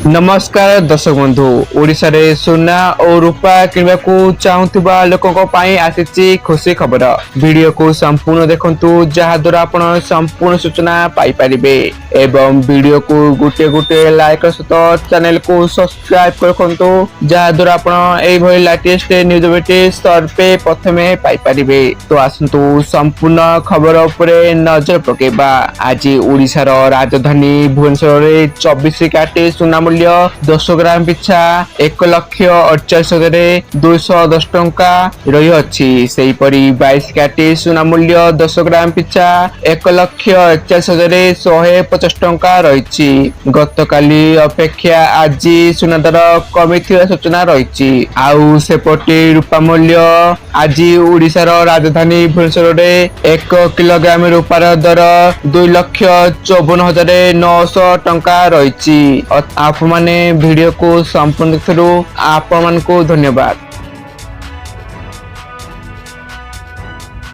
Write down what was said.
नमस्कार दर्शक बंधु ओडिशा रे सोना और रूपा किनबा को चाहुथिबा लोकक पई आसीची खुशी खबर। वीडियो को संपूर्ण देखंतु जहा द्वारा आपण संपूर्ण सूचना पाई परिबे एवं वीडियो को गुटे गुटे लाइक सहित चैनल को सब्सक्राइब करखंतु जहा द्वारा आपण एई भई लेटेस्ट न्यूज अपडेट स्तर पे प्रथमे पाई परिबे। तो आसंतु संपूर्ण खबर उपरे नजर पकेबा। आज ओडिशा रो राजधानी भुवनेश्वर रे 24 कैरेट सोना मूल्य 10 ग्राम पिछा 1,48,210 टंका रही अछि। सेही परी 22 कैरेट सोना मूल्य 10 ग्राम पिछा 1,41,150 टंका रही। गतकाली अपेक्षा आज सोना दर कमिथिबा सूचना रही। आउ सेपटे रूपा मूल्य आज ओडिशा रो राजधानी भुवनेश्वर रे 1 किलोग्राम रूपार दर 2,54,900 टंका रही। आप माने वीडियो को संपूर्ण देखिरु आपण मान को धन्यवाद।